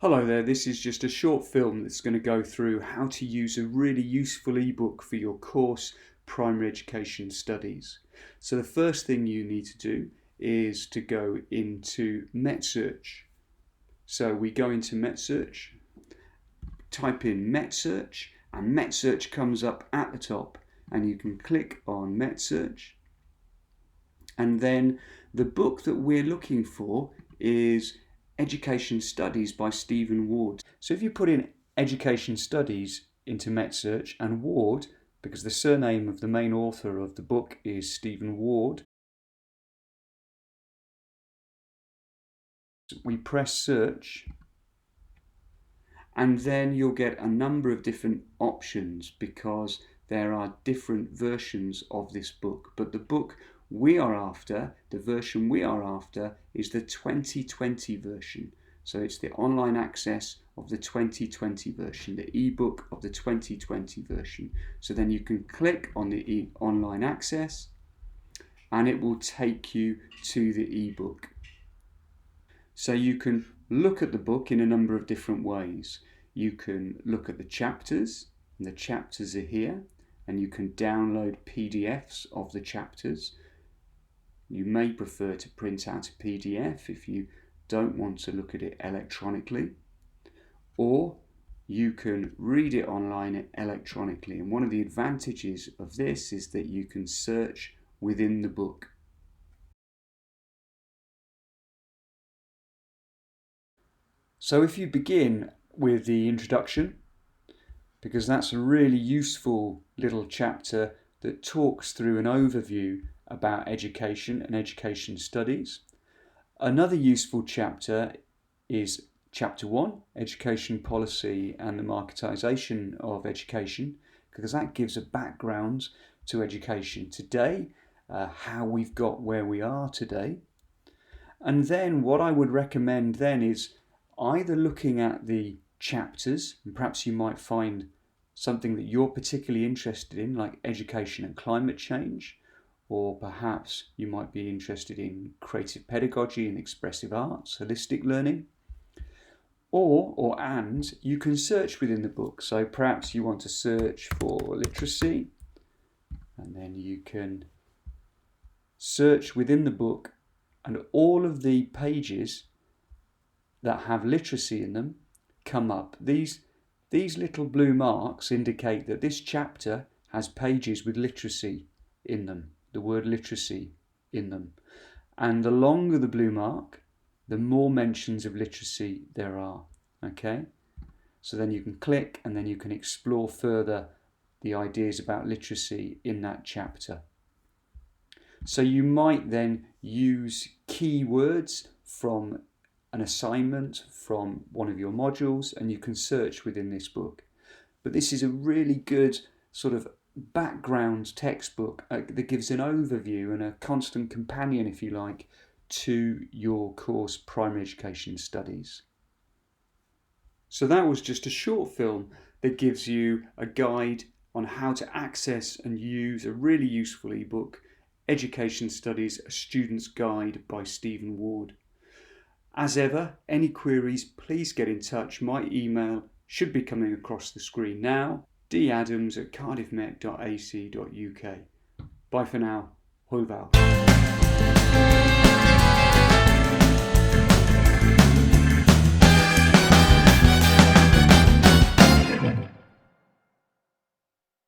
Hello there, this is just a short film that's going to go through how to use a really useful ebook for your course, Primary Education Studies. So the first thing you need to do is to go into MetSearch. So we go into MetSearch, type in MetSearch, and MetSearch comes up at the top, and you can click on MetSearch. And then the book that we're looking for is Education Studies by Stephen Ward. So if you put in Education Studies into MetSearch and Ward, because the surname of the main author of the book is Stephen Ward, we press search, and then you'll get a number of different options because there are different versions of this book. But the book we are after, the version we are after, is the 2020 version. So it's the online access of the 2020 version, the ebook of the 2020 version. So then you can click on the online access and it will take you to the ebook. So you can look at the book in a number of different ways. You can look at the chapters, and the chapters are here, and you can download PDFs of the chapters. You may prefer to print out a PDF if you don't want to look at it electronically, or you can read it online electronically. And one of the advantages of this is that you can search within the book. So if you begin with the introduction, because that's a really useful little chapter that talks through an overview about education and education studies. Another useful chapter is Chapter 1, Education Policy and the Marketisation of Education, because that gives a background to education today, how we've got where we are today. And then what I would recommend then is either looking at the chapters, and perhaps you might find something that you're particularly interested in, like education and climate change, or perhaps you might be interested in creative pedagogy and expressive arts, holistic learning, and you can search within the book. So perhaps you want to search for literacy, and then you can search within the book, and all of the pages that have literacy in them come up. These little blue marks indicate that this chapter has pages with literacy in them, the word literacy in them. And the longer the blue mark, the more mentions of literacy there are. Okay? So then you can click and then you can explore further the ideas about literacy in that chapter. So you might then use keywords from an assignment from one of your modules, and you can search within this book. But this is a really good sort of background textbook that gives an overview and a constant companion, if you like, to your course Primary Education Studies. So that was just a short film that gives you a guide on how to access and use a really useful ebook, Education Studies, A Student's Guide by Stephen Ward. As ever, any queries, please get in touch. My email should be coming across the screen now, dadams@cardiffmet.ac.uk. Bye for now. Hwyl fawr.